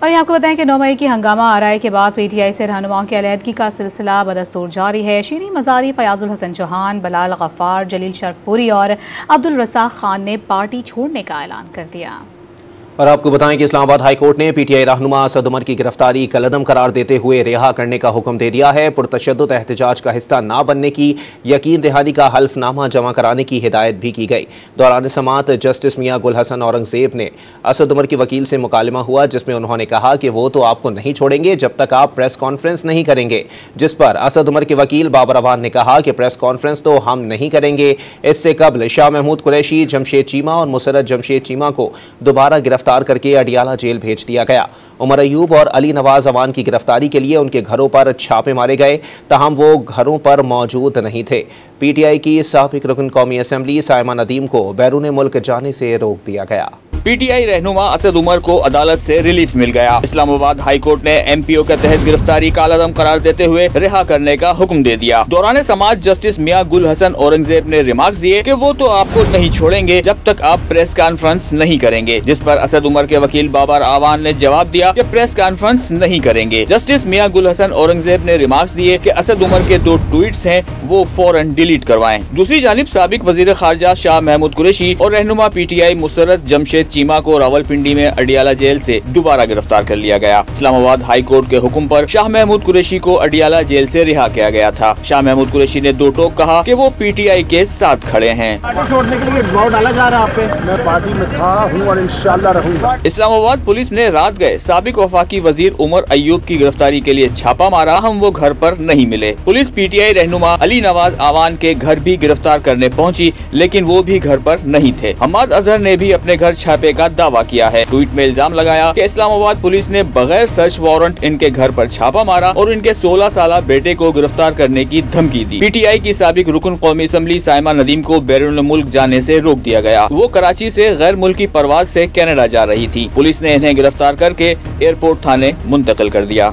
और यहाँ आपको बताएं कि 9 मई की हंगामा आरआई के बाद पीटीआई से रहनुमाओं की अलहदगी का सिलसिला बदस्तूर जारी है। शीरी मजारी, फयाजुल हसन चौहान, बलाल गफ्फार, जलील शर्कपुरी और अब्दुल रज़ाक खान ने पार्टी छोड़ने का ऐलान कर दिया। और आपको बताएं कि इस्लामाबाद हाई कोर्ट ने पीटीआई रहनुमा असद उमर की गिरफ्तारी कलअदम करार देते हुए रिहा करने का हुक्म दे दिया है। पुरतशद्दुद एहतजाज का हिस्सा ना बनने की यकीन दहानी का हल्फनामा जमा कराने की हिदायत भी की गई। दौरान समाअत जस्टिस मियां गुल हसन औरंगजेब ने असद उमर की वकील से मुकालमा हुआ, जिसमें उन्होंने कहा कि वो तो आपको नहीं छोड़ेंगे जब तक आप प्रेस कॉन्फ्रेंस नहीं करेंगे, जिस पर असद उमर के वकील बाबर अवान ने कहा कि प्रेस कॉन्फ्रेंस तो हम नहीं करेंगे। इससे कबल शाह महमूद कुरैशी, जमशेद चीमा और मुसरत जमशेद चीमा को दोबारा गिरफ्तार करके अडियाला जेल भेज दिया गया। उमर अयूब और अली नवाज अवान की गिरफ्तारी के लिए उनके घरों पर छापे मारे गए, तहम वो घरों पर मौजूद नहीं थे। पीटीआई की साबिक रुकन कौमी असम्बली साइमा नदीम को बैरून मुल्क जाने से रोक दिया गया। पीटीआई रहनुमा असद उमर को अदालत से रिलीफ मिल गया। इस्लामाबाद हाई कोर्ट ने एमपीओ के तहत गिरफ्तारी कालादम करार देते हुए रिहा करने का हुक्म दे दिया। दौरान समाअत जस्टिस मियां गुल हसन औरंगजेब ने रिमार्क्स दिए कि वो तो आपको नहीं छोड़ेंगे जब तक आप प्रेस कॉन्फ्रेंस नहीं करेंगे, जिस पर असद उमर के वकील बाबर अवान ने जवाब दिया कि प्रेस कॉन्फ्रेंस नहीं करेंगे। जस्टिस मियां गुल हसन औरंगजेब ने रिमार्क्स दिए कि असद उमर के 2 ट्वीट्स हैं वो फौरन डिलीट करवाएं। दूसरी जानिब साबिक वजीर खारजा शाह महमूद कुरैशी और रहनुमा पीटीआई मुसरत जमशेद चीमा को रावलपिंडी में अडियाला जेल से दोबारा गिरफ्तार कर लिया गया। इस्लामाबाद हाई कोर्ट के हुक्म पर शाह महमूद कुरैशी को अडियाला जेल से रिहा किया गया था। शाह महमूद कुरैशी ने 2 टोक कहा कि वो पीटीआई के साथ खड़े हैं। पार्टी छोड़ने के लिए दबाव डाला जा रहा है आप पे। मैं पार्टी में था, हूँ और इंशाअल्लाह रहूंगा। इस्लामाबाद पुलिस ने रात गए साबिक वफाकी वजीर उमर अयूब की गिरफ्तारी के लिए छापा मारा, हम वो घर पर नहीं मिले। पुलिस पीटीआई रहनुमा अली नवाज अवान के घर भी गिरफ्तार करने पहुंची, लेकिन वो भी घर पर नहीं थे। हम्माद अजहर ने भी अपने घर छापे का दावा किया है। ट्वीट में इल्जाम लगाया कि इस्लामाबाद पुलिस ने बगैर सर्च वारंट इनके घर पर छापा मारा और इनके 16 साल बेटे को गिरफ्तार करने की धमकी दी। पीटीआई की साबिक रुकन कौमी असम्बली साइमा नदीम को बैरून मुल्क जाने से रोक दिया गया। वो कराची से गैर मुल्की परवाज से कनाडा जा रही थी। पुलिस ने इन्हें गिरफ्तार करके एयरपोर्ट थाने मुंतकिल कर दिया।